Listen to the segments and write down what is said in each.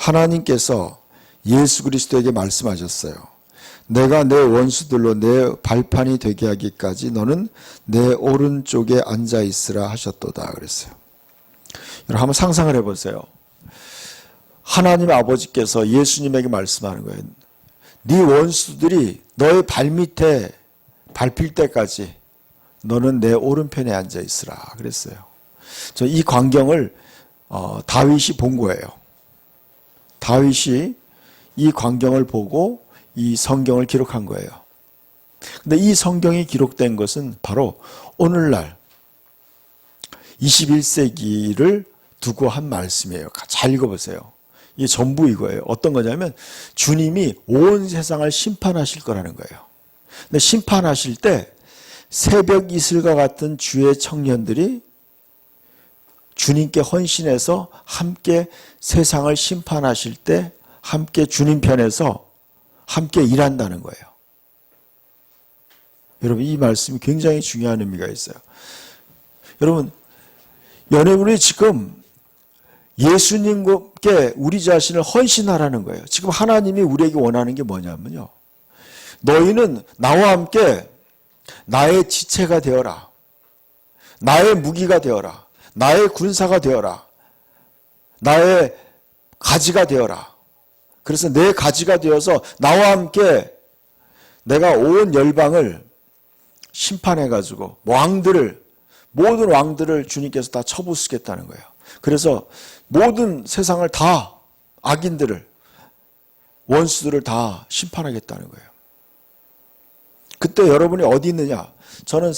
하나님께서 예수 그리스도에게 말씀하셨어요. 내가 내 원수들로 내 발판이 되게 하기까지 너는 내 오른쪽에 앉아 있으라 하셨도다 그랬어요. 여러분 한번 상상을 해보세요. 하나님 아버지께서 예수님에게 말씀하는 거예요. 네 원수들이 너의 발밑에 밟힐 때까지 너는 내 오른편에 앉아 있으라 그랬어요. 저 이 광경을 다윗이 본 거예요. 다윗이 이 광경을 보고 이 성경을 기록한 거예요. 근데 이 성경이 기록된 것은 바로 오늘날 21세기를 두고 한 말씀이에요. 잘 읽어보세요. 이게 전부 이거예요. 어떤 거냐면 주님이 온 세상을 심판하실 거라는 거예요. 근데 심판하실 때 새벽 이슬과 같은 주의 청년들이 주님께 헌신해서 함께 세상을 심판하실 때 함께 주님 편에서 함께 일한다는 거예요. 여러분 이 말씀이 굉장히 중요한 의미가 있어요. 여러분 여러분이 지금 예수님께 우리 자신을 헌신하라는 거예요. 지금 하나님이 우리에게 원하는 게 뭐냐면요. 너희는 나와 함께 나의 지체가 되어라. 나의 무기가 되어라. 나의 군사가 되어라. 나의 가지가 되어라. 그래서 내 가지가 되어서 나와 함께 내가 온 열방을 심판해가지고 모든 왕들을 주님께서 다 쳐부수겠다는 거예요. 그래서 모든 세상을 다 악인들을 원수들을 다 심판하겠다는 거예요. 그때 여러분이 어디 있느냐? 저는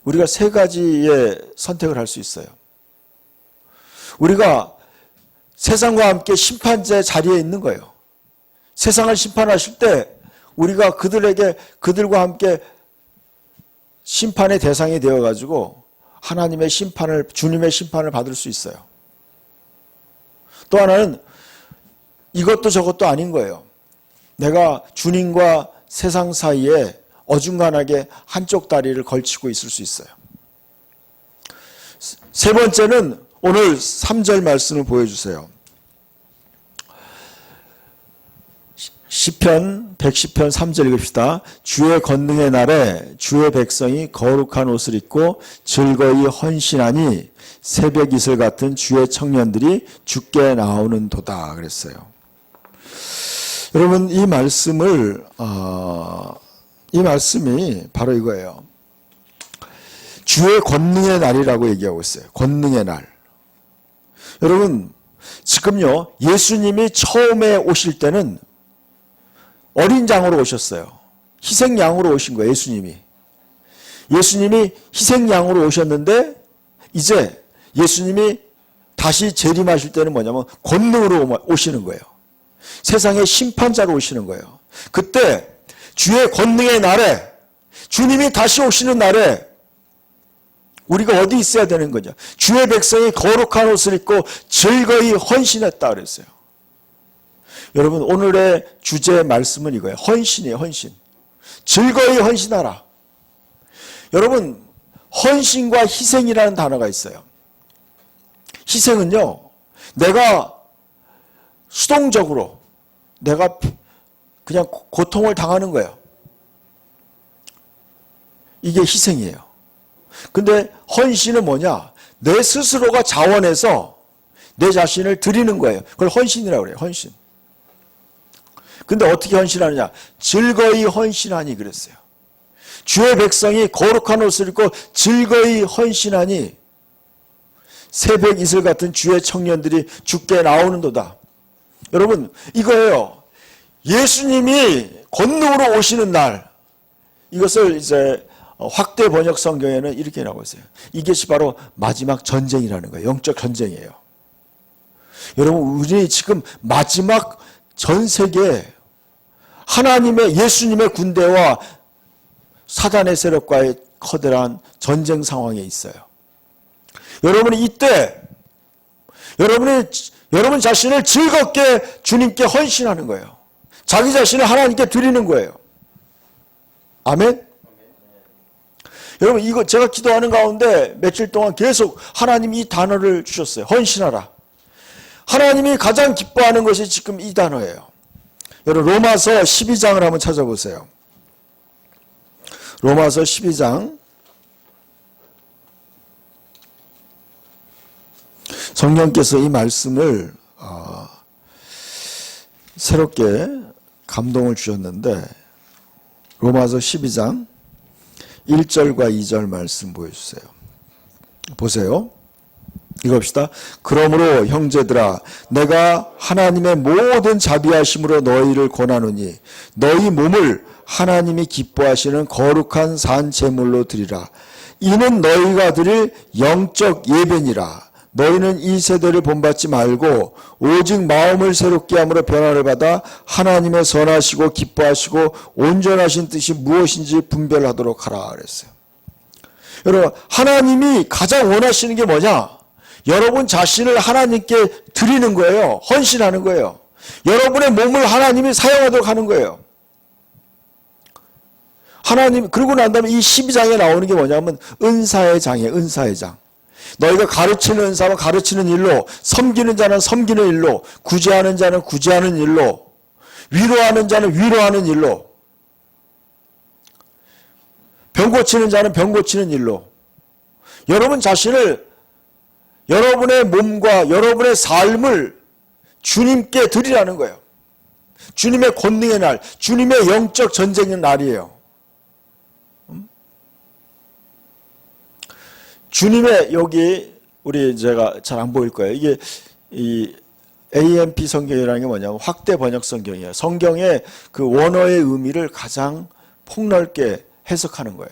우리가 세 가지의 선택을 할 수 있어요. 우리가 세상과 함께 심판자의 자리에 있는 거예요. 세상을 심판하실 때 우리가 그들과 함께 심판의 대상이 되어가지고 주님의 심판을 받을 수 있어요. 또 하나는 이것도 저것도 아닌 거예요. 내가 주님과 세상 사이에 어중간하게 한쪽 다리를 걸치고 있을 수 있어요. 세 번째는 오늘 3절 말씀을 보여주세요. 시편 110편 3절 읽읍시다. 주의 권능의 날에 주의 백성이 거룩한 옷을 입고 즐거이 헌신하니 새벽 이슬 같은 주의 청년들이 주께 나오는도다 그랬어요. 여러분 이 말씀이 바로 이거예요. 주의 권능의 날이라고 얘기하고 있어요. 권능의 날. 여러분 지금요 예수님이 처음에 오실 때는 어린 양으로 오셨어요. 희생양으로 오신 거예요. 예수님이 희생양으로 오셨는데 이제 예수님이 다시 재림하실 때는 뭐냐면 권능으로 오시는 거예요. 세상의 심판자로 오시는 거예요. 그때 주의 권능의 날에 주님이 다시 오시는 날에 우리가 어디 있어야 되는 거냐? 주의 백성이 거룩한 옷을 입고 즐거이 헌신했다 그랬어요. 여러분 오늘의 주제 말씀은 이거예요. 헌신이에요. 헌신. 즐거이 헌신하라. 여러분 헌신과 희생이라는 단어가 있어요. 희생은요. 내가 수동적으로 내가 그냥 고통을 당하는 거예요. 이게 희생이에요. 근데 헌신은 뭐냐? 내 스스로가 자원해서 내 자신을 드리는 거예요. 그걸 헌신이라고 그래요. 헌신. 근데 어떻게 헌신하느냐? 즐거이 헌신하니 그랬어요. 주의 백성이 거룩한 옷을 입고 즐거이 헌신하니 새벽 이슬 같은 주의 청년들이 주께 나오는도다. 여러분 이거예요. 예수님이 권능으로 오시는 날. 이것을 이제 확대 번역 성경에는 이렇게 나오고 있어요. 이것이 바로 마지막 전쟁이라는 거예요. 영적 전쟁이에요. 여러분 우리 지금 마지막 전 세계 하나님의 예수님의 군대와 사단의 세력과의 커다란 전쟁 상황에 있어요. 여러분이 이때 여러분 자신을 즐겁게 주님께 헌신하는 거예요. 자기 자신을 하나님께 드리는 거예요. 아멘? 여러분 이거 제가 기도하는 가운데 며칠 동안 계속 하나님이 이 단어를 주셨어요. 헌신하라. 하나님이 가장 기뻐하는 것이 지금 이 단어예요. 여러분 로마서 12장을 한번 찾아보세요. 로마서 12장. 성령께서 이 말씀을 새롭게 감동을 주셨는데 로마서 12장 1절과 2절 말씀 보여주세요. 보세요. 읽읍시다. 그러므로 형제들아 내가 하나님의 모든 자비하심으로 너희를 권하노니 너희 몸을 하나님이 기뻐하시는 거룩한 산 제물로 드리라. 이는 너희가 드릴 영적 예배니라. 너희는 이 세대를 본받지 말고 오직 마음을 새롭게 함으로 변화를 받아 하나님의 선하시고 기뻐하시고 온전하신 뜻이 무엇인지 분별하도록 하라 그랬어요. 여러분 하나님이 가장 원하시는 게 뭐냐? 여러분 자신을 하나님께 드리는 거예요. 헌신하는 거예요. 여러분의 몸을 하나님이 사용하도록 하는 거예요. 하나님 그러고 난 다음에 이 12장에 나오는 게 뭐냐면 은사의 장이에요. 은사의 장. 너희가 가르치는 은사와 가르치는 일로, 섬기는 자는 섬기는 일로, 구제하는 자는 구제하는 일로, 위로하는 자는 위로하는 일로, 병 고치는 자는 병 고치는 일로 여러분 자신을, 여러분의 몸과 여러분의 삶을 주님께 드리라는 거예요. 주님의 권능의 날, 주님의 영적 전쟁의 날이에요. 주님의 여기 우리 제가 잘 안 보일 거예요. 이게 이 AMP 성경이라는 게 뭐냐면 확대 번역 성경이에요. 성경의 그 원어의 의미를 가장 폭넓게 해석하는 거예요.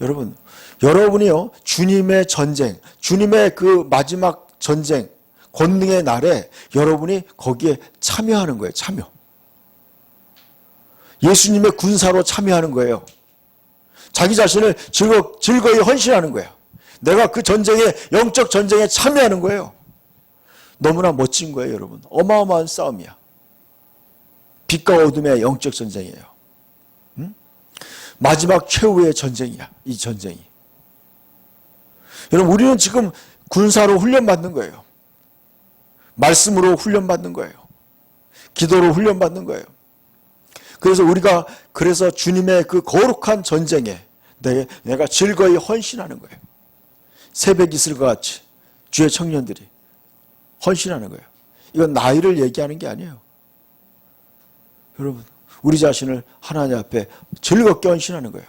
여러분, 여러분이요 주님의 전쟁, 주님의 그 마지막 전쟁, 권능의 날에 여러분이 거기에 참여하는 거예요. 참여. 예수님의 군사로 참여하는 거예요. 자기 자신을 즐거이 헌신하는 거예요. 내가 그 전쟁에, 영적 전쟁에 참여하는 거예요. 너무나 멋진 거예요, 여러분. 어마어마한 싸움이야. 빛과 어둠의 영적 전쟁이에요. 마지막 최후의 전쟁이야, 이 전쟁이. 여러분, 우리는 지금 군사로 훈련받는 거예요. 말씀으로 훈련받는 거예요. 기도로 훈련받는 거예요. 그래서 우리가 그래서 주님의 그 거룩한 전쟁에 내가 즐거이 헌신하는 거예요. 새벽 이슬과 같이 주의 청년들이 헌신하는 거예요. 이건 나이를 얘기하는 게 아니에요. 여러분, 우리 자신을 하나님 앞에 즐겁게 헌신하는 거예요.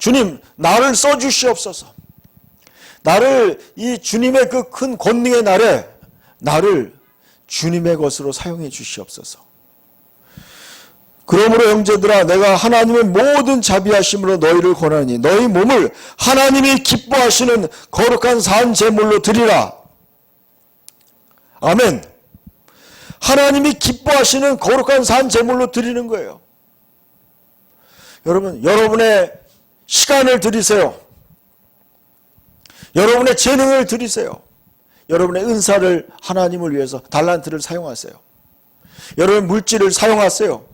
주님, 나를 써주시옵소서. 나를 이 주님의 그 큰 권능의 날에 나를 주님의 것으로 사용해 주시옵소서. 그러므로 형제들아 내가 하나님의 모든 자비하심으로 너희를 권하니 너희 몸을 하나님이 기뻐하시는 거룩한 산 제물로 드리라. 아멘. 하나님이 기뻐하시는 거룩한 산 제물로 드리는 거예요. 여러분, 여러분의 시간을 드리세요. 여러분의 재능을 드리세요. 여러분의 은사를 하나님을 위해서 달란트를 사용하세요. 여러분 물질을 사용하세요.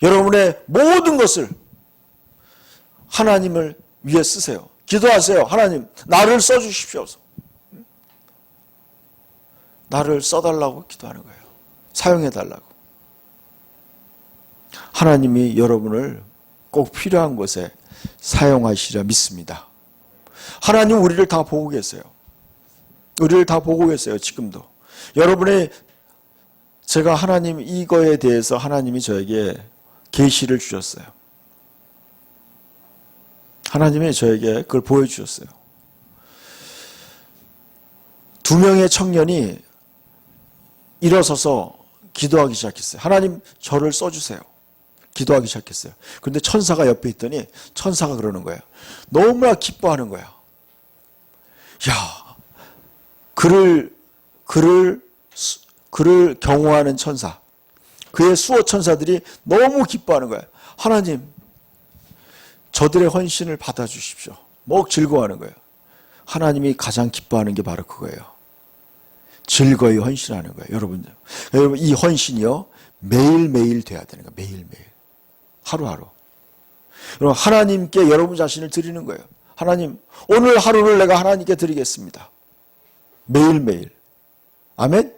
여러분의 모든 것을 하나님을 위해 쓰세요. 기도하세요. 하나님, 나를 써주십시오. 나를 써달라고 기도하는 거예요. 사용해달라고. 하나님이 여러분을 꼭 필요한 곳에 사용하시리라 믿습니다. 하나님 우리를 다 보고 계세요. 우리를 다 보고 계세요. 지금도. 여러분의 제가 하나님 이거에 대해서 하나님이 저에게 계시를 주셨어요. 하나님이 저에게 그걸 보여주셨어요. 2명의 청년이 일어서서 기도하기 시작했어요. 하나님 저를 써주세요. 기도하기 시작했어요. 그런데 천사가 옆에 있더니 천사가 그러는 거예요. 너무나 기뻐하는 거야. 야, 그를 경호하는 천사, 그의 수호 천사들이 너무 기뻐하는 거예요. 하나님, 저들의 헌신을 받아주십시오. 목 즐거워하는 거예요. 하나님이 가장 기뻐하는 게 바로 그거예요. 즐거이 헌신하는 거예요. 여러분 이 헌신이요 매일매일 돼야 되는 거예요. 매일매일. 하루하루. 여러분 하나님께 여러분 자신을 드리는 거예요. 하나님, 오늘 하루를 내가 하나님께 드리겠습니다. 매일매일. 아멘?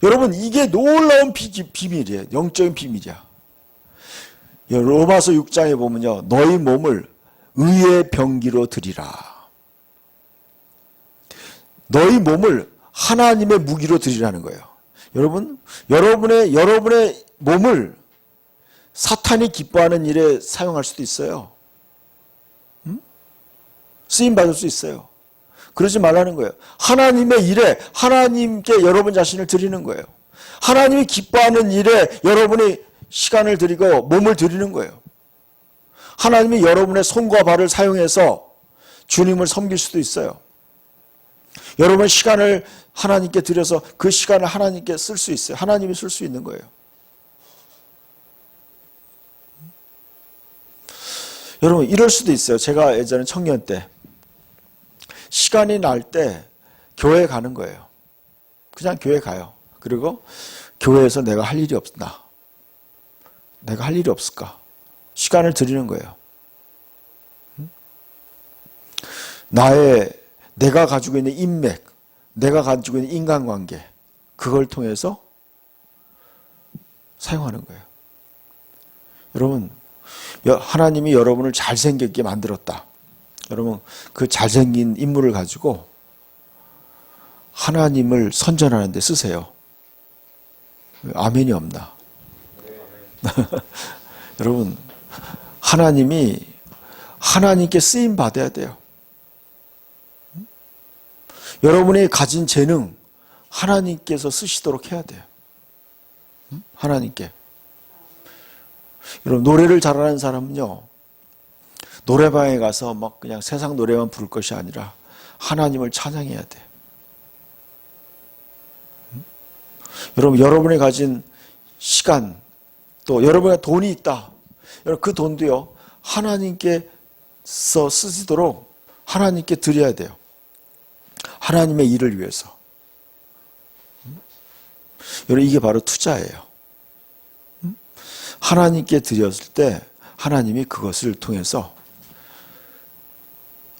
여러분, 이게 놀라운 비밀이에요. 영적인 비밀이야. 로마서 6장에 보면요, 너희 몸을 의의 병기로 드리라. 너희 몸을 하나님의 무기로 드리라는 거예요. 여러분, 여러분의 몸을 사탄이 기뻐하는 일에 사용할 수도 있어요. 쓰임 받을 수 있어요. 그러지 말라는 거예요. 하나님의 일에 하나님께 여러분 자신을 드리는 거예요. 하나님이 기뻐하는 일에 여러분이 시간을 드리고 몸을 드리는 거예요. 하나님이 여러분의 손과 발을 사용해서 주님을 섬길 수도 있어요. 여러분 시간을 하나님께 드려서 그 시간을 하나님께 쓸 수 있어요. 하나님이 쓸 수 있는 거예요. 여러분 이럴 수도 있어요. 제가 예전에 청년 때 시간이 날 때 교회 가는 거예요. 그냥 교회 가요. 그리고 교회에서 내가 할 일이 없나? 내가 할 일이 없을까? 시간을 드리는 거예요. 내가 가지고 있는 인맥, 내가 가지고 있는 인간관계, 그걸 통해서 사용하는 거예요. 여러분, 하나님이 여러분을 잘생겼게 만들었다. 여러분, 그 잘생긴 인물을 가지고 하나님을 선전하는 데 쓰세요. 아멘이 없나? 여러분, 하나님께 쓰임 받아야 돼요. 여러분이 가진 재능, 하나님께서 쓰시도록 해야 돼요. 하나님께. 여러분, 노래를 잘하는 사람은요, 노래방에 가서 막 그냥 세상 노래만 부를 것이 아니라 하나님을 찬양해야 돼요. 여러분, 여러분이 가진 시간, 또 여러분의 돈이 있다. 여러분, 그 돈도요, 하나님께서 쓰시도록 하나님께 드려야 돼요. 하나님의 일을 위해서. 여러분, 이게 바로 투자예요. 하나님께 드렸을 때 하나님이 그것을 통해서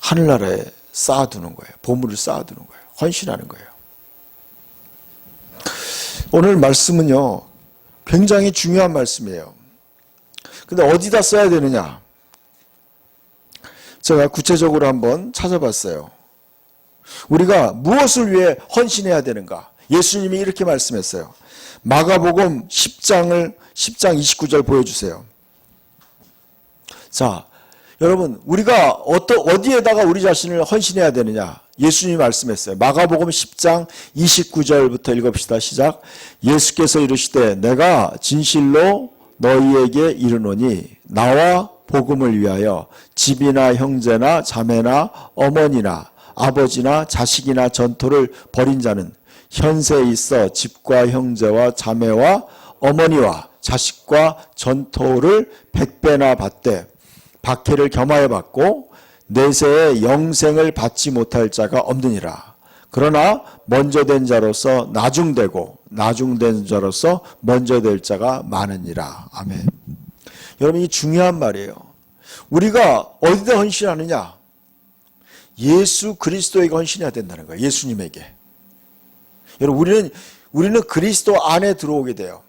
하늘나라에 쌓아두는 거예요. 보물을 쌓아두는 거예요. 헌신하는 거예요. 오늘 말씀은요, 굉장히 중요한 말씀이에요. 근데 어디다 써야 되느냐? 제가 구체적으로 한번 찾아봤어요. 우리가 무엇을 위해 헌신해야 되는가? 예수님이 이렇게 말씀했어요. 마가복음 10장 29절 보여주세요. 자, 여러분, 우리가 어디에다가 우리 자신을 헌신해야 되느냐? 예수님이 말씀했어요. 마가복음 10장 29절부터 읽읍시다. 시작. 예수께서 이르시되 내가 진실로 너희에게 이르노니 나와 복음을 위하여 집이나 형제나 자매나 어머니나 아버지나 자식이나 전토를 벌인 자는 현세에 있어 집과 형제와 자매와 어머니와 자식과 전토를 100배나 받되 박해를 겸하여 받고 내세에 영생을 받지 못할 자가 없느니라. 그러나 먼저 된 자로서 나중되고 나중된 자로서 먼저 될 자가 많으니라. 아멘. 여러분, 이 중요한 말이에요. 우리가 어디다 헌신하느냐? 예수 그리스도에게 헌신해야 된다는 거예요. 예수님에게. 여러분, 우리는 그리스도 안에 들어오게 돼요.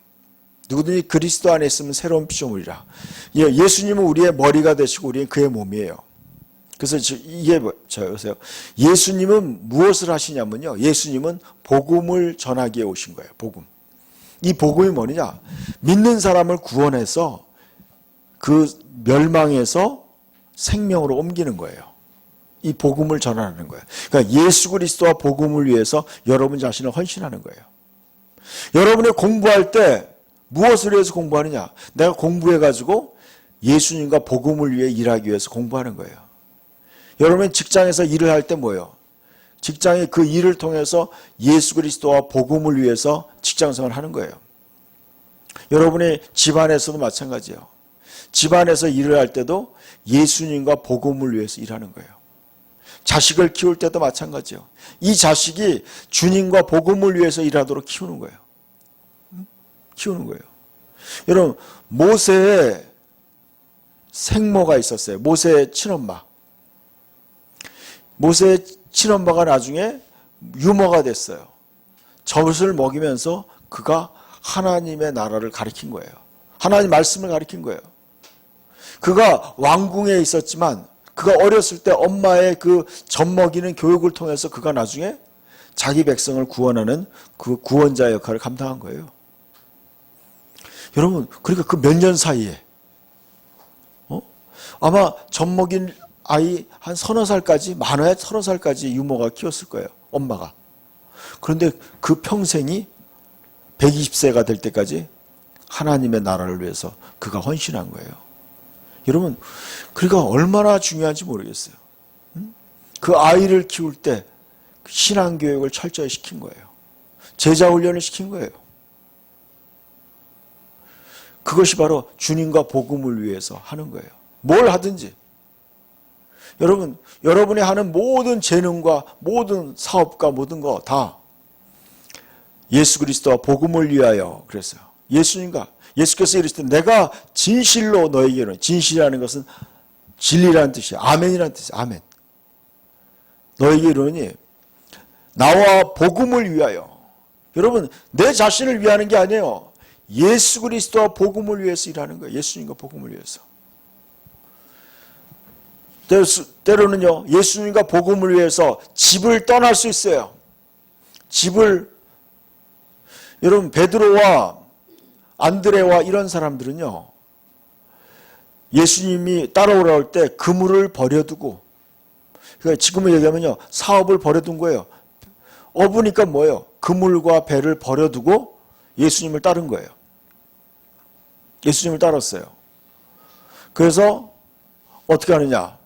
누구든지 그리스도 안에 있으면 새로운 피조물이라. 예수님은 우리의 머리가 되시고 우리는 그의 몸이에요. 그래서 이게 보세요. 예수님은 무엇을 하시냐면요. 예수님은 복음을 전하기 위해 오신 거예요. 복음. 이 복음이 뭐냐? 믿는 사람을 구원해서 그 멸망에서 생명으로 옮기는 거예요. 이 복음을 전하는 거예요. 그러니까 예수 그리스도와 복음을 위해서 여러분 자신을 헌신하는 거예요. 여러분이 공부할 때 무엇을 위해서 공부하느냐? 내가 공부해가지고 예수님과 복음을 위해 일하기 위해서 공부하는 거예요. 여러분이 직장에서 일을 할 때 뭐예요? 직장의 그 일을 통해서 예수 그리스도와 복음을 위해서 직장생활을 하는 거예요. 여러분이 집안에서도 마찬가지예요. 집안에서 일을 할 때도 예수님과 복음을 위해서 일하는 거예요. 자식을 키울 때도 마찬가지예요. 이 자식이 주님과 복음을 위해서 일하도록 키우는 거예요. 키우는 거예요. 여러분, 모세의 생모가 있었어요. 모세의 친엄마. 모세의 친엄마가 나중에 유모가 됐어요. 젖을 먹이면서 그가 하나님의 나라를 가리킨 거예요. 하나님 말씀을 가리킨 거예요. 그가 왕궁에 있었지만 그가 어렸을 때 엄마의 그 젖 먹이는 교육을 통해서 그가 나중에 자기 백성을 구원하는 그 구원자 역할을 감당한 거예요. 여러분, 그러니까 그 몇 년 사이에 아마 젖 먹인 아이 한 서너 살까지, 많아야 서너 살까지 유모가 키웠을 거예요. 엄마가. 그런데 그 평생이 120세가 될 때까지 하나님의 나라를 위해서 그가 헌신한 거예요. 여러분, 그러니까 얼마나 중요한지 모르겠어요. 그 아이를 키울 때 신앙교육을 철저히 시킨 거예요. 제자훈련을 시킨 거예요. 그것이 바로 주님과 복음을 위해서 하는 거예요. 뭘 하든지. 여러분, 여러분이 하는 모든 재능과 모든 사업과 모든 거 다 예수 그리스도와 복음을 위하여 그랬어요. 예수께서 이르시되 내가 진실로 너에게 이르노니, 진실이라는 것은 진리라는 뜻이에요. 아멘이라는 뜻이에요. 아멘. 너에게 이르노니 나와 복음을 위하여. 여러분, 내 자신을 위하는 게 아니에요. 예수 그리스도와 복음을 위해서 일하는 거예요. 예수님과 복음을 위해서. 때로는요, 예수님과 복음을 위해서 집을 떠날 수 있어요. 여러분, 베드로와 안드레와 이런 사람들은요, 예수님이 따라오라 할 때 그물을 버려두고, 그러니까 지금은 얘기하면요, 사업을 버려둔 거예요. 어부니까 뭐예요? 그물과 배를 버려두고 예수님을 따른 거예요. 예수님을 따랐어요. 그래서 어떻게 하느냐?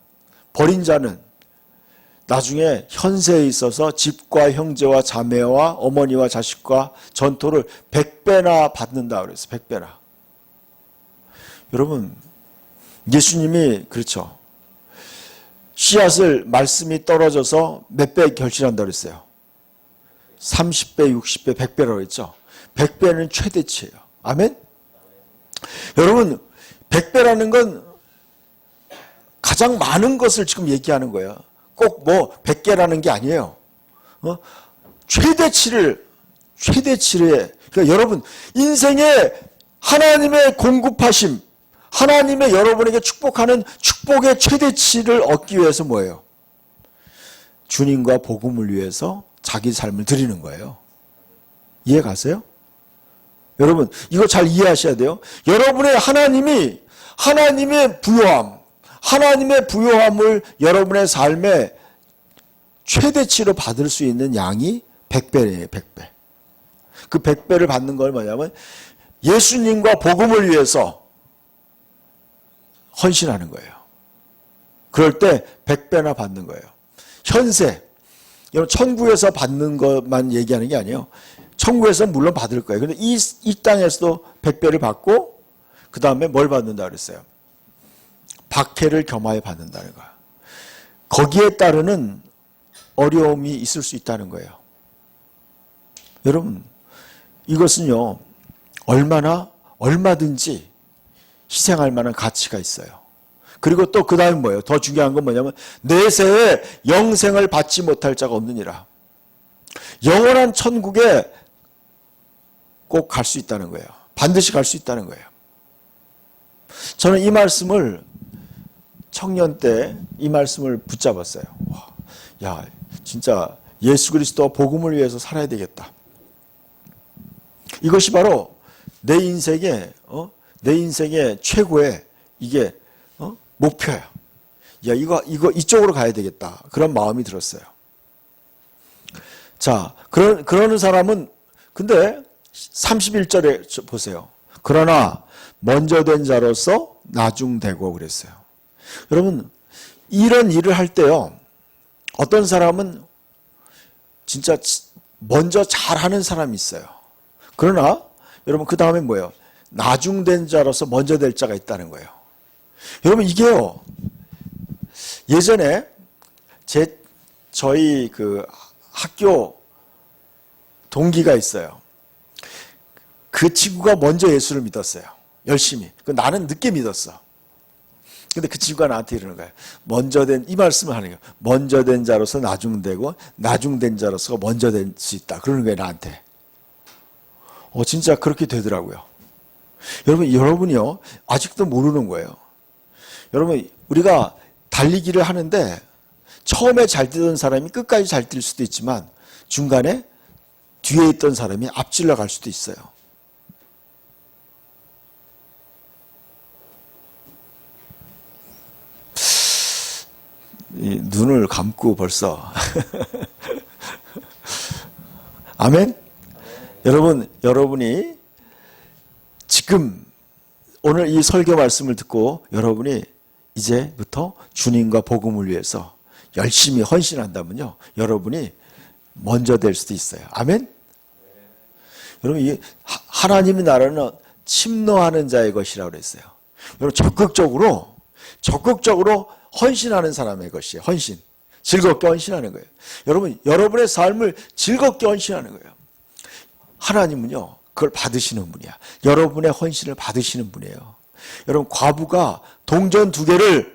버린 자는 나중에 현세에 있어서 집과 형제와 자매와 어머니와 자식과 전토를 100배나 받는다 그랬어요. 100배나. 여러분, 예수님이 그렇죠. 씨앗을 말씀이 떨어져서 몇 배 결실한다 그랬어요. 30배, 60배, 100배라고 했죠. 100배는 최대치예요. 아멘? 여러분, 100배라는 건 가장 많은 것을 지금 얘기하는 거예요. 꼭 뭐 100개라는 게 아니에요. 최대치에, 그러니까 여러분, 인생에 하나님의 공급하심, 하나님의 여러분에게 축복하는 축복의 최대치를 얻기 위해서 뭐예요? 주님과 복음을 위해서 자기 삶을 드리는 거예요. 이해 가세요? 여러분, 이거 잘 이해하셔야 돼요. 여러분의 하나님의 부요함을 여러분의 삶에 최대치로 받을 수 있는 양이 100배예요, 100배. 그 100배를 받는 건 뭐냐면 예수님과 복음을 위해서 헌신하는 거예요. 그럴 때 100배나 받는 거예요. 현세, 여러분 천국에서 받는 것만 얘기하는 게 아니에요. 천국에서 물론 받을 거예요. 그런데 이 땅에서도 100배를 받고 그 다음에 뭘 받는다 그랬어요? 박해를 겸하여 받는다는 거예요. 거기에 따르는 어려움이 있을 수 있다는 거예요. 여러분, 이것은요, 얼마든지 희생할 만한 가치가 있어요. 그리고 또 그 다음에 뭐예요? 더 중요한 건 뭐냐면, 내세에 영생을 받지 못할 자가 없느니라. 영원한 천국에 꼭 갈 수 있다는 거예요. 반드시 갈 수 있다는 거예요. 저는 이 말씀을 청년 때 이 말씀을 붙잡았어요. 와, 야, 진짜 예수 그리스도와 복음을 위해서 살아야 되겠다. 이것이 바로 내 인생의 최고의 이게 목표야. 야, 이쪽으로 가야 되겠다. 그런 마음이 들었어요. 자, 그러는 사람은 근데 31절에 보세요. 그러나 먼저 된 자로서 나중되고 그랬어요. 여러분, 이런 일을 할 때요, 어떤 사람은 진짜 먼저 잘하는 사람이 있어요. 그러나 여러분, 그 다음에 뭐예요? 나중된 자로서 먼저 될 자가 있다는 거예요. 여러분, 이게요, 예전에 저희 그 학교 동기가 있어요. 그 친구가 먼저 예수를 믿었어요. 열심히. 나는 늦게 믿었어. 근데 그 친구가 나한테 이러는 거예요. 먼저 된, 이 말씀을 하는 거예요. 먼저 된 자로서 나중되고, 나중된 자로서 먼저 될 수 있다. 그러는 거예요, 나한테. 진짜 그렇게 되더라고요. 여러분이요, 아직도 모르는 거예요. 여러분, 우리가 달리기를 하는데, 처음에 잘 뛰던 사람이 끝까지 잘 뛸 수도 있지만, 중간에 뒤에 있던 사람이 앞질러 갈 수도 있어요. 이 눈을 감고 벌써 아멘? 여러분이 지금 오늘 이 설교 말씀을 듣고 여러분이 이제부터 주님과 복음을 위해서 열심히 헌신한다면요, 여러분이 먼저 될 수도 있어요. 아멘? 여러분, 이 하나님의 나라는 침노하는 자의 것이라고 그랬어요. 여러분, 적극적으로 헌신하는 사람의 것이에요. 헌신. 즐겁게 헌신하는 거예요. 여러분의 삶을 즐겁게 헌신하는 거예요. 하나님은요, 그걸 받으시는 분이야. 여러분의 헌신을 받으시는 분이에요. 여러분, 과부가 동전 2개를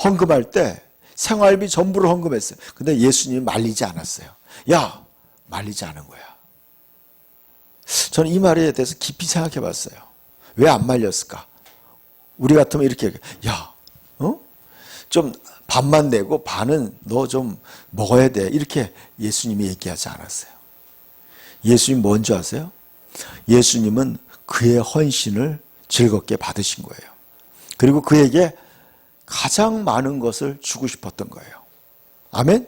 헌금할 때 생활비 전부를 헌금했어요. 근데 예수님이 말리지 않았어요. 야, 말리지 않은 거야. 저는 이 말에 대해서 깊이 생각해 봤어요. 왜 안 말렸을까? 우리 같으면 이렇게 얘기해요. 야, 좀 반만 내고 반은 너 좀 먹어야 돼. 이렇게 예수님이 얘기하지 않았어요. 예수님 뭔지 아세요? 예수님은 그의 헌신을 즐겁게 받으신 거예요. 그리고 그에게 가장 많은 것을 주고 싶었던 거예요. 아멘?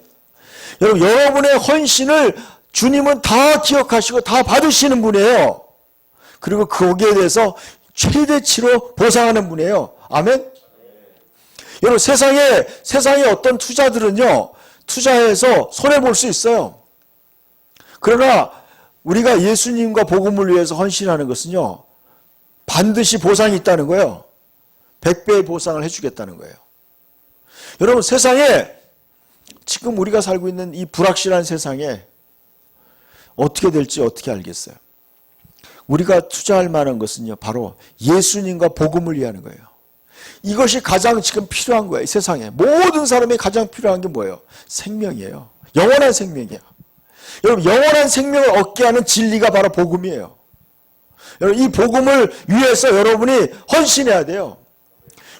여러분의 헌신을 주님은 다 기억하시고 다 받으시는 분이에요. 그리고 거기에 대해서 최대치로 보상하는 분이에요. 아멘? 여러분, 세상에 어떤 투자들은요, 투자해서 손해볼 수 있어요. 그러나 우리가 예수님과 복음을 위해서 헌신하는 것은요, 반드시 보상이 있다는 거예요. 100배의 보상을 해주겠다는 거예요. 여러분, 세상에, 지금 우리가 살고 있는 이 불확실한 세상에 어떻게 될지 어떻게 알겠어요? 우리가 투자할 만한 것은요, 바로 예수님과 복음을 위하는 거예요. 이것이 가장 지금 필요한 거예요. 이 세상에 모든 사람이 가장 필요한 게 뭐예요? 생명이에요. 영원한 생명이에요. 여러분, 영원한 생명을 얻게 하는 진리가 바로 복음이에요. 여러분, 이 복음을 위해서 여러분이 헌신해야 돼요.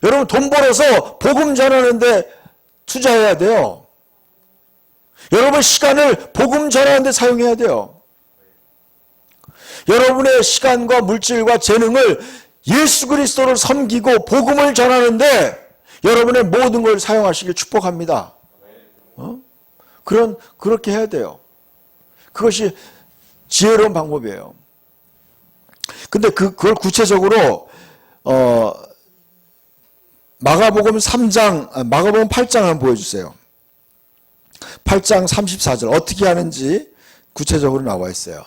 여러분, 돈 벌어서 복음 전하는데 투자해야 돼요. 여러분, 시간을 복음 전하는데 사용해야 돼요. 여러분의 시간과 물질과 재능을 예수 그리스도를 섬기고 복음을 전하는데 여러분의 모든 걸 사용하시길 축복합니다. 그렇게 해야 돼요. 그것이 지혜로운 방법이에요. 근데 그걸 구체적으로 마가복음 8장 한번 보여주세요. 8장 34절 어떻게 하는지 구체적으로 나와 있어요.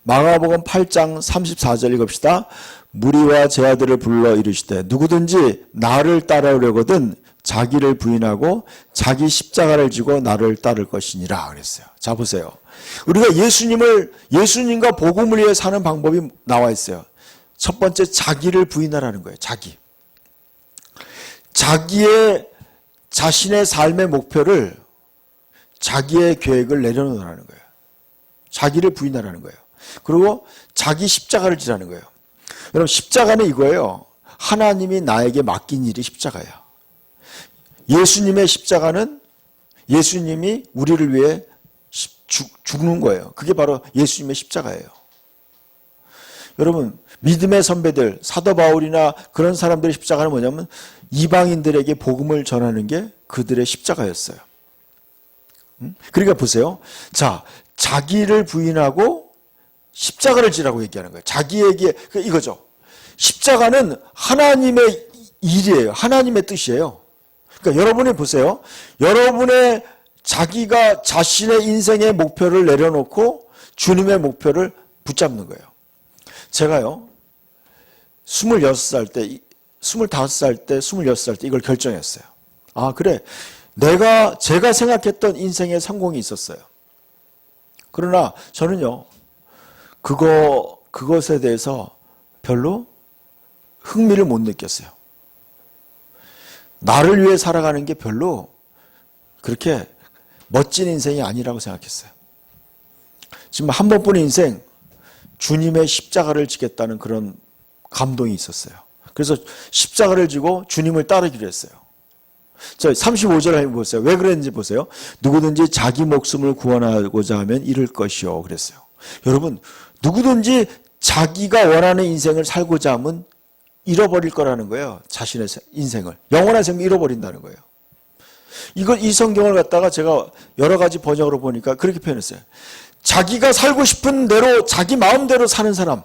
마가복음 8장 34절 읽읍시다. 무리와 제 아들을 불러 이르시되 누구든지 나를 따라오려거든 자기를 부인하고 자기 십자가를 지고 나를 따를 것이니라 그랬어요. 자, 보세요. 우리가 예수님과 복음을 위해 사는 방법이 나와 있어요. 첫 번째, 자기를 부인하라는 거예요. 자신의 삶의 목표를, 자기의 계획을 내려놓으라는 거예요. 자기를 부인하라는 거예요. 그리고 자기 십자가를 지라는 거예요. 여러분, 십자가는 이거예요. 하나님이 나에게 맡긴 일이 십자가예요. 예수님의 십자가는 예수님이 우리를 위해 죽는 거예요. 그게 바로 예수님의 십자가예요. 여러분, 믿음의 선배들, 사도 바울이나 그런 사람들의 십자가는 뭐냐면 이방인들에게 복음을 전하는 게 그들의 십자가였어요. 그러니까 보세요. 자, 자기를 부인하고 십자가를 지라고 얘기하는 거예요. 자기에게, 이거죠. 십자가는 하나님의 일이에요. 하나님의 뜻이에요. 그러니까 여러분이 보세요. 여러분의 자기가 자신의 인생의 목표를 내려놓고 주님의 목표를 붙잡는 거예요. 제가요, 26살 때, 25살 때, 26살 때 이걸 결정했어요. 아, 그래. 제가 생각했던 인생의 성공이 있었어요. 그러나 저는요, 그것에 대해서 별로 흥미를 못 느꼈어요. 나를 위해 살아가는 게 별로 그렇게 멋진 인생이 아니라고 생각했어요. 지금 한 번뿐인 인생 주님의 십자가를 지겠다는 그런 감동이 있었어요. 그래서 십자가를 지고 주님을 따르기로 했어요. 자, 35절 한번 보세요. 왜 그랬는지 보세요. 누구든지 자기 목숨을 구원하고자 하면 잃을 것이요. 그랬어요. 여러분, 누구든지 자기가 원하는 인생을 살고자 하면 잃어버릴 거라는 거예요. 자신의 인생을. 영원한 생명을 잃어버린다는 거예요. 이 성경을 갖다가 제가 여러 가지 번역으로 보니까 그렇게 표현했어요. 자기가 살고 싶은 대로 자기 마음대로 사는 사람,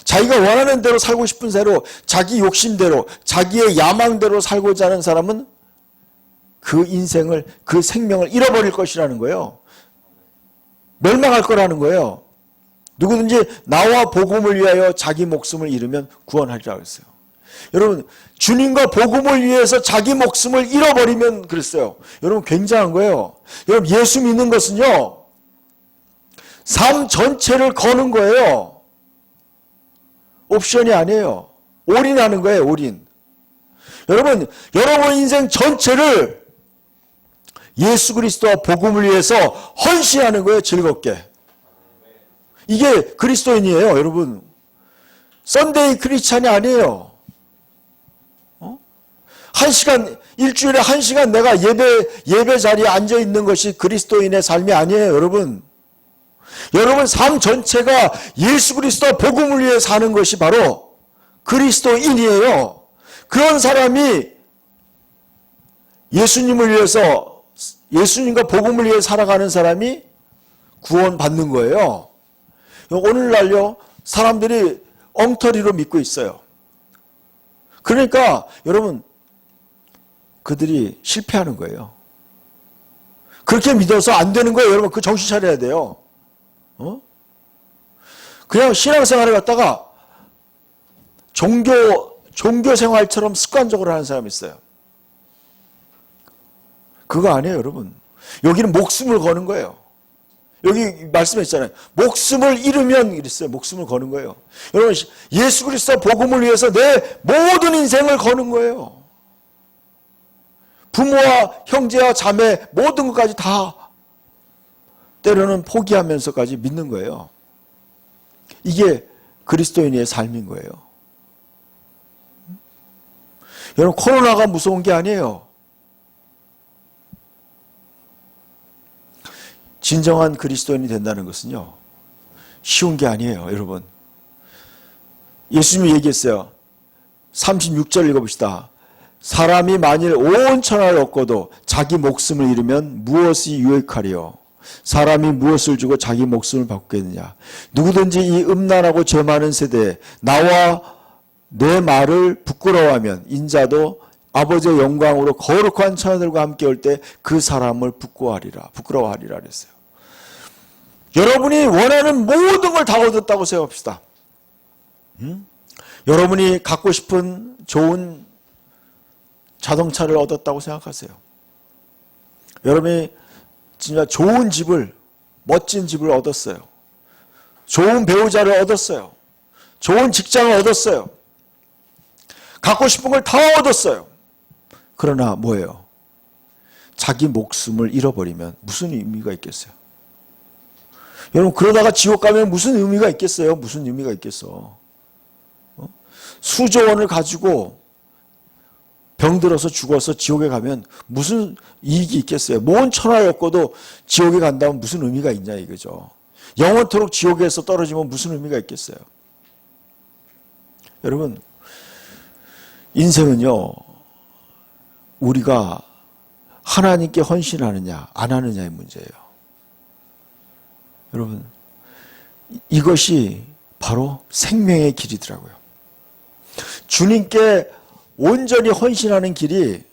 자기가 원하는 대로 살고 싶은 대로 자기 욕심대로 자기의 야망대로 살고자 하는 사람은 그 인생을, 그 생명을 잃어버릴 것이라는 거예요. 멸망할 거라는 거예요. 누구든지 나와 복음을 위하여 자기 목숨을 잃으면 구원하리라고 했어요. 여러분, 주님과 복음을 위해서 자기 목숨을 잃어버리면 그랬어요. 여러분, 굉장한 거예요. 여러분, 예수 믿는 것은요, 삶 전체를 거는 거예요. 옵션이 아니에요. 올인하는 거예요, 올인. 여러분 인생 전체를 예수 그리스도와 복음을 위해서 헌신하는 거예요, 즐겁게. 이게 그리스도인이에요, 여러분. 썬데이 크리스찬이 아니에요. 일주일에 1시간 내가 예배 자리에 앉아 있는 것이 그리스도인의 삶이 아니에요, 여러분. 여러분 삶 전체가 예수 그리스도 복음을 위해 사는 것이 바로 그리스도인이에요. 그런 사람이 예수님을 위해서, 예수님과 복음을 위해 살아가는 사람이 구원받는 거예요. 오늘날요, 사람들이 엉터리로 믿고 있어요. 그러니까 여러분, 그들이 실패하는 거예요. 그렇게 믿어서 안 되는 거예요, 여러분. 그 정신 차려야 돼요. 그냥 신앙생활을 갖다가 종교 생활처럼 습관적으로 하는 사람이 있어요. 그거 아니에요, 여러분. 여기는 목숨을 거는 거예요. 여기 말씀했잖아요. 목숨을 잃으면 이랬어요. 목숨을 거는 거예요. 여러분, 예수 그리스도 복음을 위해서 내 모든 인생을 거는 거예요. 부모와 형제와 자매 모든 것까지 다 때로는 포기하면서까지 믿는 거예요. 이게 그리스도인의 삶인 거예요. 여러분, 코로나가 무서운 게 아니에요. 진정한 그리스도인이 된다는 것은요, 쉬운 게 아니에요, 여러분. 예수님이 얘기했어요. 36절 읽어봅시다. 사람이 만일 온 천하를 얻고도 자기 목숨을 잃으면 무엇이 유익하리요? 사람이 무엇을 주고 자기 목숨을 바꾸겠느냐? 누구든지 이 음란하고 죄 많은 세대에 나와 내 말을 부끄러워하면 인자도 아버지의 영광으로 거룩한 천하들과 함께 올 때 그 사람을 부끄러워하리라 그랬어요. 여러분이 원하는 모든 걸 다 얻었다고 생각합시다. 여러분이 갖고 싶은 좋은 자동차를 얻었다고 생각하세요. 여러분이 진짜 좋은 집을, 멋진 집을 얻었어요. 좋은 배우자를 얻었어요. 좋은 직장을 얻었어요. 갖고 싶은 걸 다 얻었어요. 그러나 뭐예요? 자기 목숨을 잃어버리면 무슨 의미가 있겠어요? 여러분, 그러다가 지옥 가면 무슨 의미가 있겠어요? 무슨 의미가 있겠어? 수조 원을 가지고 병들어서 죽어서 지옥에 가면 무슨 이익이 있겠어요? 온 천하를 얻고도 지옥에 간다면 무슨 의미가 있냐 이거죠. 영원토록 지옥에서 떨어지면 무슨 의미가 있겠어요? 여러분, 인생은요, 우리가 하나님께 헌신하느냐 안 하느냐의 문제예요. 여러분, 이것이 바로 생명의 길이더라고요. 주님께 온전히 헌신하는 길이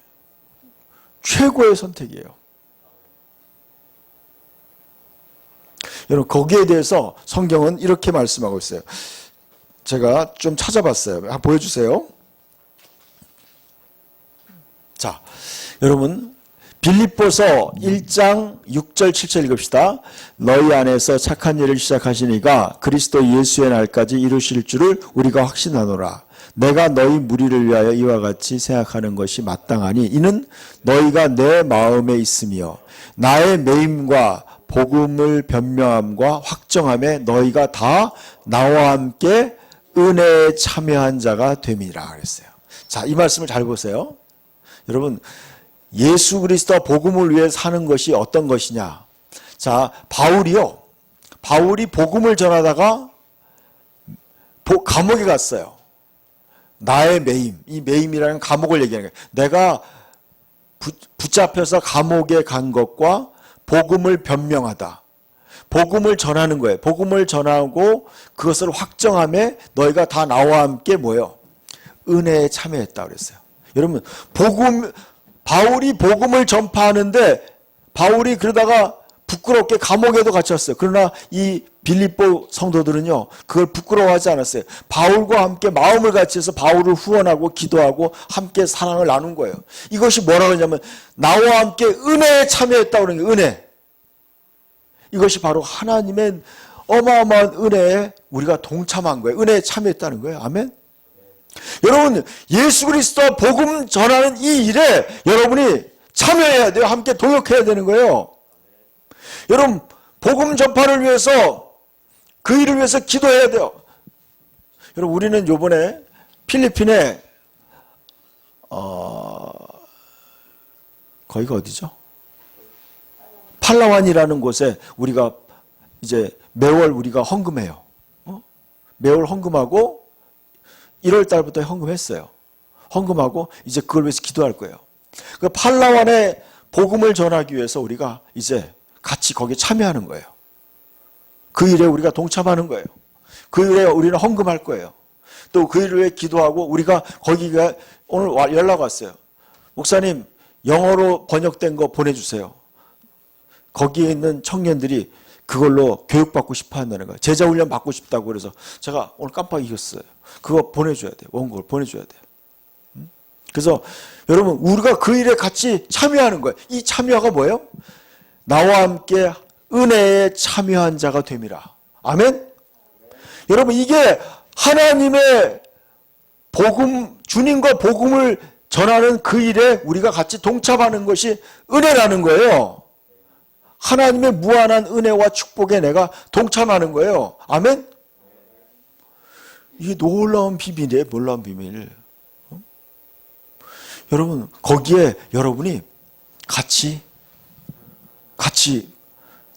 최고의 선택이에요. 여러분, 거기에 대해서 성경은 이렇게 말씀하고 있어요. 제가 좀 찾아봤어요. 한번 보여주세요. 자, 여러분, 빌립보서 1장 6절 7절 읽읍시다. 너희 안에서 착한 일을 시작하시니가 그리스도 예수의 날까지 이루실 줄을 우리가 확신하노라. 내가 너희 무리를 위하여 이와 같이 생각하는 것이 마땅하니 이는 너희가 내 마음에 있으며 나의 매임과 복음을 변명함과 확정함에 너희가 다 나와 함께 은혜에 참여한 자가 됨이라 그랬어요. 자, 이 말씀을 잘 보세요. 여러분, 예수 그리스도 복음을 위해 사는 것이 어떤 것이냐? 자, 바울이 복음을 전하다가 감옥에 갔어요. 나의 매임, 이 매임이라는 감옥을 얘기하는 거예요. 내가 붙잡혀서 감옥에 간 것과 복음을 변명하다. 복음을 전하는 거예요. 복음을 전하고 그것을 확정함에 너희가 다 나와 함께 뭐예요? 은혜에 참여했다 그랬어요. 여러분, 바울이 복음을 전파하는데 바울이 그러다가 부끄럽게 감옥에도 갇혔어요. 그러나 이 빌립보 성도들은요, 그걸 부끄러워하지 않았어요. 바울과 함께 마음을 같이 해서 바울을 후원하고 기도하고 함께 사랑을 나눈 거예요. 이것이 뭐라고 하냐면 나와 함께 은혜에 참여했다고 그러는 거예요. 은혜. 이것이 바로 하나님의 어마어마한 은혜에 우리가 동참한 거예요. 은혜에 참여했다는 거예요. 아멘. 여러분, 예수 그리스도 복음 전하는 이 일에 여러분이 참여해야 돼요. 함께 동역해야 되는 거예요. 여러분, 복음 전파를 위해서 그 일을 위해서 기도해야 돼요. 여러분, 우리는 요번에 필리핀에 거기가 어디죠? 팔라완이라는 곳에 우리가 이제 매월 우리가 헌금해요. 매월 헌금하고 1월 달부터 헌금했어요. 헌금하고 이제 그걸 위해서 기도할 거예요. 그 팔라완에 복음을 전하기 위해서 우리가 이제 같이 거기에 참여하는 거예요. 그 일에 우리가 동참하는 거예요. 그 일에 우리는 헌금할 거예요. 또 그 일을 위해 기도하고 우리가 거기가 오늘 연락 왔어요. 목사님, 영어로 번역된 거 보내주세요. 거기에 있는 청년들이 그걸로 교육받고 싶어 한다는 거예요. 제자훈련 받고 싶다고 그래서 제가 오늘 깜빡 잊었어요. 그거 보내줘야 돼요. 원고를 보내줘야 돼요. 그래서 여러분, 우리가 그 일에 같이 참여하는 거예요. 이 참여가 뭐예요? 나와 함께 은혜에 참여한 자가 됨이라. 아멘? 여러분, 이게 하나님의 복음, 주님과 복음을 전하는 그 일에 우리가 같이 동참하는 것이 은혜라는 거예요. 하나님의 무한한 은혜와 축복에 내가 동참하는 거예요. 아멘? 이게 놀라운 비밀이에요. 놀라운 비밀. 여러분, 거기에 여러분이 같이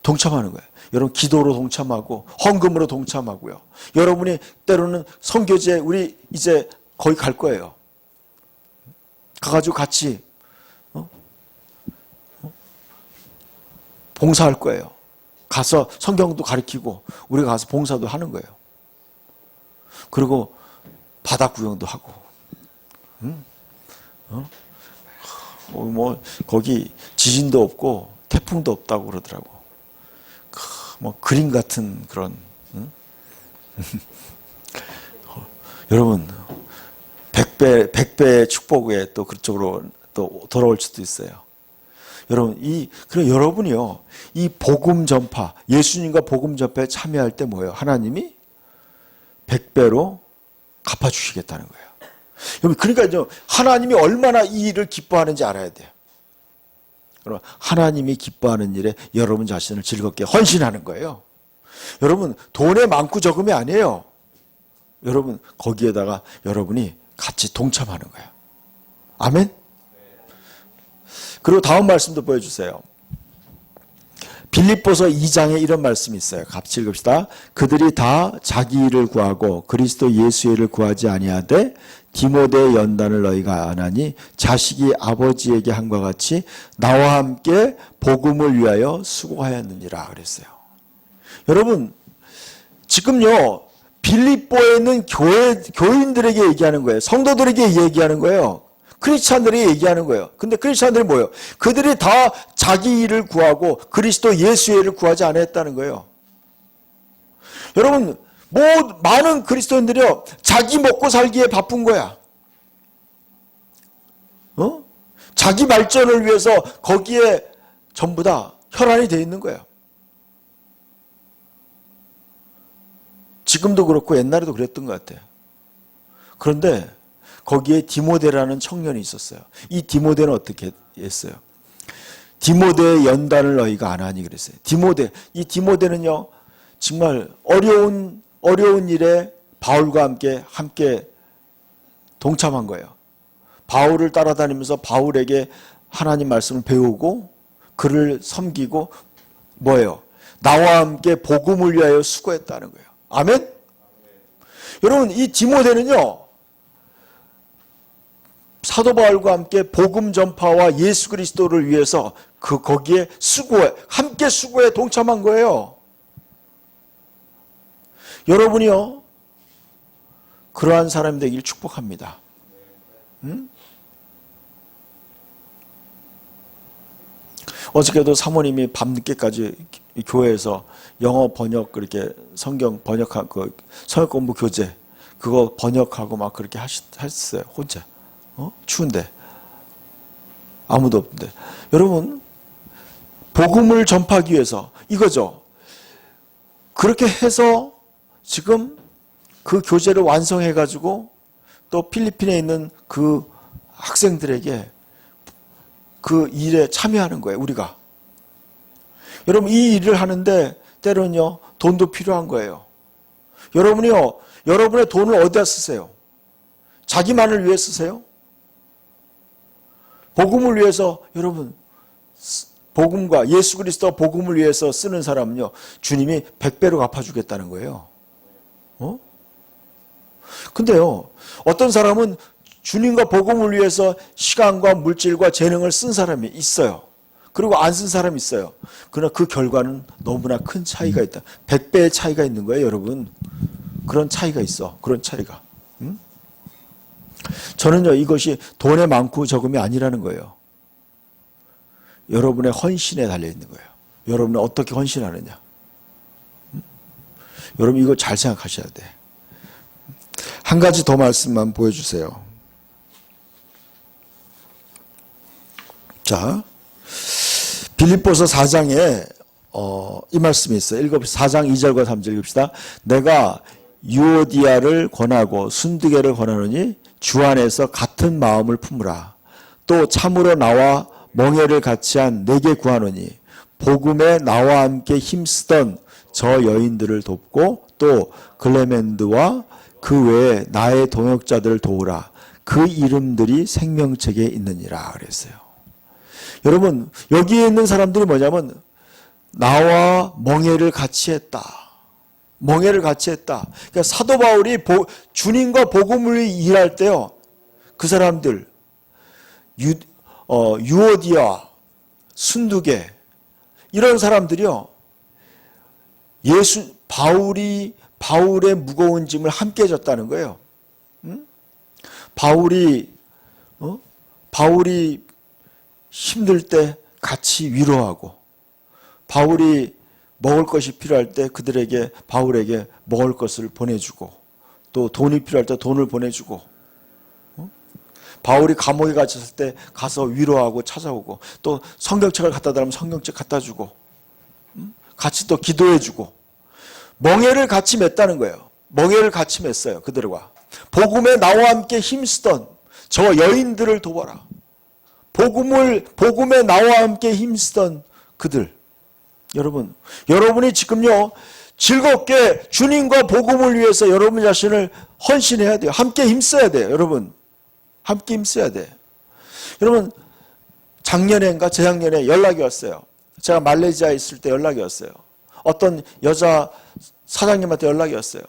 동참하는 거예요. 여러분, 기도로 동참하고 헌금으로 동참하고요. 여러분이 때로는 선교제 우리 이제 거기 갈 거예요. 가가지고 같이 봉사할 거예요. 가서 성경도 가르치고 우리가 가서 봉사도 하는 거예요. 그리고 바다 구경도 하고. 뭐 거기 지진도 없고 태풍도 없다고 그러더라고. 뭐 그림 같은 그런. 여러분, 100배의 축복에 또 그쪽으로 또 돌아올 수도 있어요. 여러분, 그럼 여러분이요, 이 복음 전파, 예수님과 복음 전파에 참여할 때 뭐예요? 하나님이 100배로 갚아주시겠다는 거예요. 여러분, 그러니까 하나님이 얼마나 이 일을 기뻐하는지 알아야 돼요. 여러분, 하나님이 기뻐하는 일에 여러분 자신을 즐겁게 헌신하는 거예요. 여러분, 돈에 많고 적음이 아니에요. 여러분, 거기에다가 여러분이 같이 동참하는 거예요. 아멘? 그리고 다음 말씀도 보여주세요. 빌립보서 2장에 이런 말씀이 있어요. 같이 읽읍시다. 그들이 다 자기 일을 구하고 그리스도 예수의 일을 구하지 아니하되 디모데의 연단을 너희가 안하니 자식이 아버지에게 한과 같이 나와 함께 복음을 위하여 수고하였느니라 그랬어요. 여러분, 지금요, 빌립보에 있는 교인들에게 얘기하는 거예요. 성도들에게 얘기하는 거예요. 크리스찬들이 얘기하는 거예요. 근데 크리스찬들이 뭐예요? 그들이 다 자기 일을 구하고 그리스도 예수의 일을 구하지 않았다는 거예요. 여러분, 많은 그리스도인들이요, 자기 먹고 살기에 바쁜 거야. 자기 발전을 위해서 거기에 전부 다 혈안이 되어 있는 거예요. 지금도 그렇고 옛날에도 그랬던 것 같아요. 그런데 거기에 디모데라는 청년이 있었어요. 이 디모데는 어떻게 했어요? 디모데의 연단을 너희가 안 하니 그랬어요. 이 디모데는요, 정말 어려운 일에 바울과 함께 동참한 거예요. 바울을 따라다니면서 바울에게 하나님 말씀을 배우고 그를 섬기고 뭐예요? 나와 함께 복음을 위하여 수고했다는 거예요. 아멘? 여러분, 이 디모데는요, 사도 바울과 함께 복음 전파와 예수 그리스도를 위해서 거기에 함께 수고에 동참한 거예요. 여러분이요, 그러한 사람이 되길 축복합니다. 응? 어저께도 사모님이 밤늦게까지 교회에서 영어 번역 그렇게 성경 번역한 성역 공부 교재 그거 번역하고 막 그렇게 하셨어요. 혼자. 추운데 아무도 없는데. 여러분, 복음을 전파하기 위해서 이거죠. 그렇게 해서 지금 그 교재를 완성해 가지고 또 필리핀에 있는 그 학생들에게 그 일에 참여하는 거예요, 우리가. 여러분, 이 일을 하는데 때로는요, 돈도 필요한 거예요. 여러분이요, 여러분의 돈을 어디다 쓰세요? 자기만을 위해 쓰세요? 복음을 위해서, 여러분, 복음과 예수 그리스도 복음을 위해서 쓰는 사람은요, 주님이 100배로 갚아주겠다는 거예요. 근데요, 어떤 사람은 주님과 복음을 위해서 시간과 물질과 재능을 쓴 사람이 있어요. 그리고 안 쓴 사람이 있어요. 그러나 그 결과는 너무나 큰 차이가 있다. 100배의 차이가 있는 거예요, 여러분. 그런 차이가 있어. 그런 차이가. 저는요, 이것이 돈의 많고 적음이 아니라는 거예요. 여러분의 헌신에 달려있는 거예요. 여러분은 어떻게 헌신하느냐. 여러분, 이거 잘 생각하셔야 돼. 한 가지 더 말씀만 보여주세요. 자, 빌립보서 4장에 이 말씀이 있어요. 4장 2절과 3절 읽읍시다. 내가 유오디아를 권하고 순두개를 권하노니 주 안에서 같은 마음을 품으라. 또 참으로 나와 멍에를 같이 한 내게 구하노니 복음에 나와 함께 힘쓰던 저 여인들을 돕고 또 글레멘드와 그 외에 나의 동역자들을 도우라. 그 이름들이 생명책에 있느니라 그랬어요. 여러분, 여기에 있는 사람들이 뭐냐면 나와 멍에를 같이 했다. 멍에를 같이 했다. 그러니까 사도 바울이 주님과 복음을 일할 때요, 그 사람들 유오디아, 순두개 이런 사람들이요, 바울의 무거운 짐을 함께 졌다는 거예요. 바울이 힘들 때 같이 위로하고, 바울이 먹을 것이 필요할 때 바울에게 먹을 것을 보내주고, 또 돈이 필요할 때 돈을 보내주고, 바울이 감옥에 갇혔을 때 가서 위로하고 찾아오고, 또 성경책을 갖다 달라면 성경책 갖다 주고, 같이 또 기도해주고, 멍에를 같이 맸다는 거예요. 멍에를 같이 맸어요, 그들과. 복음에 나와 함께 힘쓰던 저 여인들을 도와라. 복음에 나와 함께 힘쓰던 그들. 여러분이 지금요, 즐겁게 주님과 복음을 위해서 여러분 자신을 헌신해야 돼요. 함께 힘써야 돼요, 여러분. 함께 힘써야 돼. 여러분, 작년인가 재작년에 연락이 왔어요. 제가 말레이시아에 있을 때 연락이 왔어요. 어떤 여자 사장님한테 연락이 왔어요.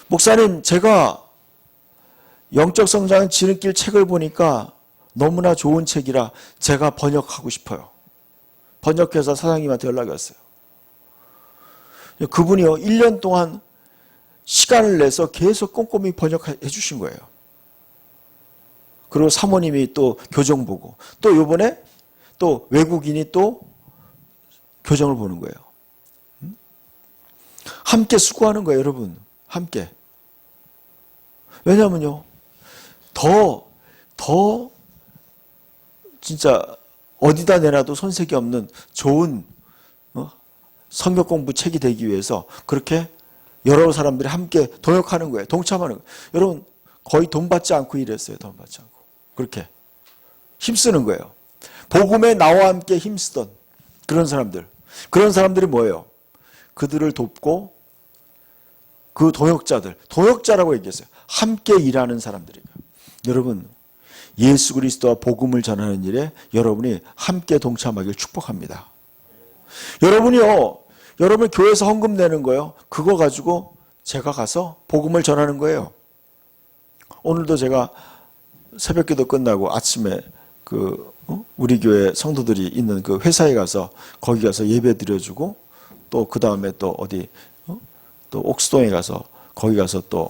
목사님, 제가 영적 성장의 지름길 책을 보니까 너무나 좋은 책이라 제가 번역하고 싶어요. 번역해서 사장님한테 연락이 왔어요. 그분이요, 1년 동안 시간을 내서 계속 꼼꼼히 번역해 주신 거예요. 그리고 사모님이 또 교정 보고, 또 이번에 또 외국인이 또 교정을 보는 거예요. 함께 수고하는 거예요, 여러분. 함께. 왜냐면요, 더 진짜 어디다 내놔도 손색이 없는 좋은 성경 공부 책이 되기 위해서 그렇게 여러 사람들이 함께 동역하는 거예요. 동참하는 거예요. 여러분 거의 돈 받지 않고 일했어요. 돈 받지 않고. 그렇게 힘쓰는 거예요. 복음에 나와 함께 힘쓰던 그런 사람들. 그런 사람들이 뭐예요? 그들을 돕고 그 동역자라고 얘기했어요. 함께 일하는 사람들이에요. 여러분 예수 그리스도와 복음을 전하는 일에 여러분이 함께 동참하길 축복합니다. 여러분이요. 여러분 교회에서 헌금 내는 거요. 그거 가지고 제가 가서 복음을 전하는 거예요. 오늘도 제가 새벽기도 끝나고 아침에 우리 교회 성도들이 있는 그 회사에 가서 거기 가서 예배 드려주고 또 그 다음에 또 어디 또 옥수동에 가서 거기 가서 또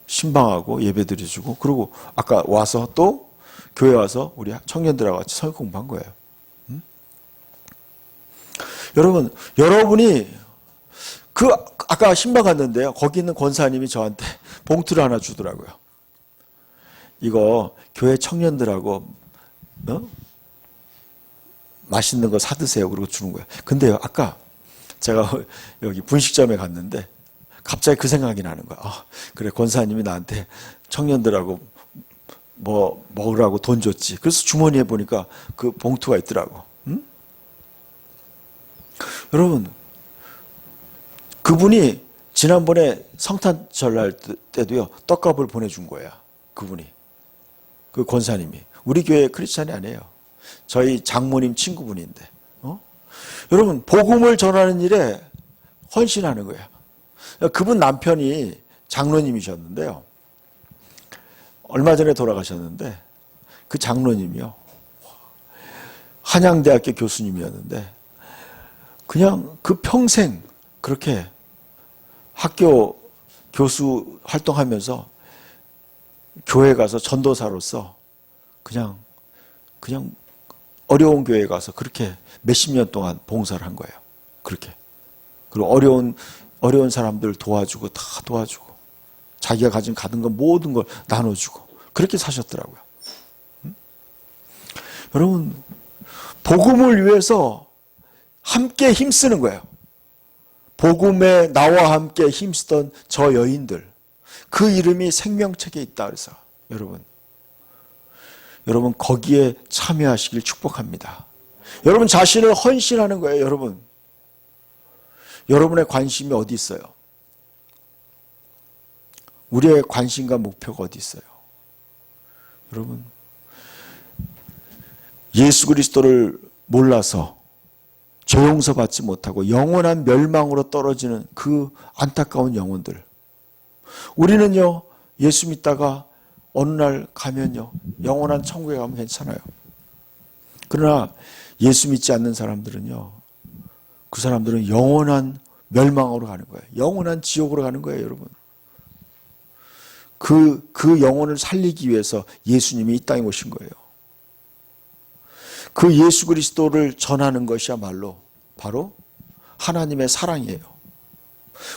신방하고 예배 드려주고 그리고 아까 와서 또 교회 와서 우리 청년들하고 같이 성경 공부한 거예요. 여러분, 여러분이 아까 신방 갔는데요. 거기 있는 권사님이 저한테 봉투를 하나 주더라고요. 이거 교회 청년들하고 맛있는 거 사드세요. 그러고 주는 거예요. 근데요, 아까 제가 여기 분식점에 갔는데 갑자기 그 생각이 나는 거야. 그래, 권사님이 나한테 청년들하고 뭐 먹으라고 돈 줬지. 그래서 주머니에 보니까 그 봉투가 있더라고. 여러분, 그분이 지난번에 성탄 절날 때도요, 떡값을 보내준 거야. 그분이. 그 권사님이. 우리 교회 크리스찬이 아니에요. 저희 장모님 친구분인데. 여러분, 복음을 전하는 일에 헌신하는 거예요. 그분 남편이 장로님이셨는데요. 얼마 전에 돌아가셨는데, 그 장로님이요. 한양대학교 교수님이었는데, 그냥 그 평생 그렇게 학교 교수 활동하면서 교회 가서 전도사로서 그냥 어려운 교회에 가서 그렇게 몇십 년 동안 봉사를 한 거예요. 그렇게. 그리고 어려운 사람들 도와주고 다 도와주고 자기가 가진 건 모든 걸 나눠주고 그렇게 사셨더라고요. 여러분, 복음을 위해서 함께 힘쓰는 거예요. 복음에 나와 함께 힘쓰던 저 여인들, 그 이름이 생명책에 있다 그래서 여러분 거기에 참여하시길 축복합니다. 여러분 자신을 헌신하는 거예요. 여러분의 관심이 어디 있어요? 우리의 관심과 목표가 어디 있어요? 여러분, 예수 그리스도를 몰라서 죄 용서받지 못하고 영원한 멸망으로 떨어지는 그 안타까운 영혼들. 우리는요, 예수 믿다가 어느 날 가면요, 영원한 천국에 가면 괜찮아요. 그러나 예수 믿지 않는 사람들은요, 그 사람들은 영원한 멸망으로 가는 거예요. 영원한 지옥으로 가는 거예요, 여러분. 그 영혼을 살리기 위해서 예수님이 이 땅에 오신 거예요. 그 예수 그리스도를 전하는 것이야말로 바로 하나님의 사랑이에요.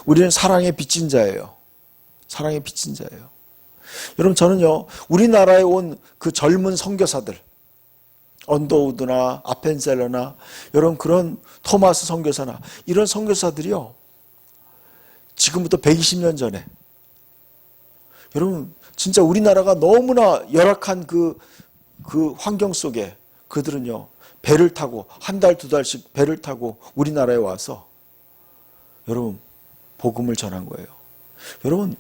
우리는 사랑에 빚진 자예요. 사랑에 빚진 자예요. 여러분, 저는요, 우리나라에 온 그 젊은 선교사들, 언더우드나 아펜셀러나 여러분 그런 토마스 선교사나 이런 선교사들이요, 지금부터 120년 전에 여러분 진짜 우리나라가 너무나 열악한 그 환경 속에 그들은요, 배를 타고 한 달, 두 달씩 배를 타고 우리나라에 와서 여러분 복음을 전한 거예요. 여러분,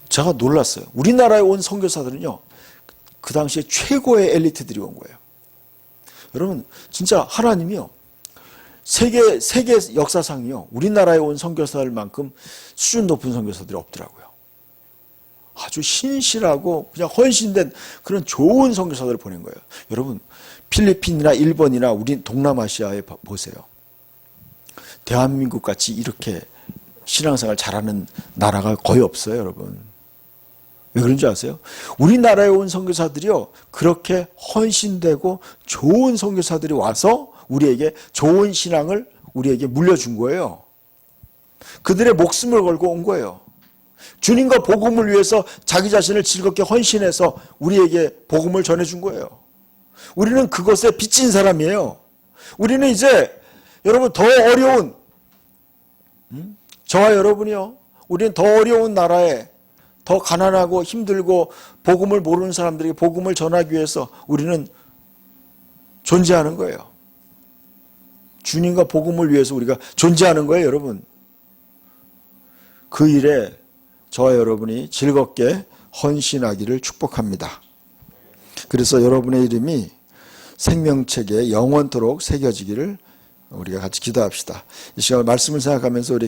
제가 놀랐어요. 우리나라에 온 선교사들은요, 그 당시에 최고의 엘리트들이 온 거예요. 여러분, 진짜 하나님이요, 세계 역사상이요, 우리나라에 온 선교사들만큼 수준 높은 선교사들이 없더라고요. 아주 신실하고 그냥 헌신된 그런 좋은 선교사들을 보낸 거예요. 여러분, 필리핀이나 일본이나 우리 동남아시아에 보세요. 대한민국 같이 이렇게 신앙생활 잘하는 나라가 거의 없어요, 여러분. 왜 그런지 아세요? 우리나라에 온 선교사들이요, 그렇게 헌신되고 좋은 선교사들이 와서 우리에게 좋은 신앙을 우리에게 물려준 거예요. 그들의 목숨을 걸고 온 거예요. 주님과 복음을 위해서 자기 자신을 즐겁게 헌신해서 우리에게 복음을 전해준 거예요. 우리는 그것에 빚진 사람이에요. 우리는 이제 여러분 더 어려운, 저와 여러분이요, 우리는 더 어려운 나라에 더 가난하고 힘들고 복음을 모르는 사람들에게 복음을 전하기 위해서 우리는 존재하는 거예요. 주님과 복음을 위해서 우리가 존재하는 거예요, 여러분. 그 일에 저와 여러분이 즐겁게 헌신하기를 축복합니다. 그래서 여러분의 이름이 생명책에 영원토록 새겨지기를 우리가 같이 기도합시다. 이 시간 말씀을 생각하면서 우리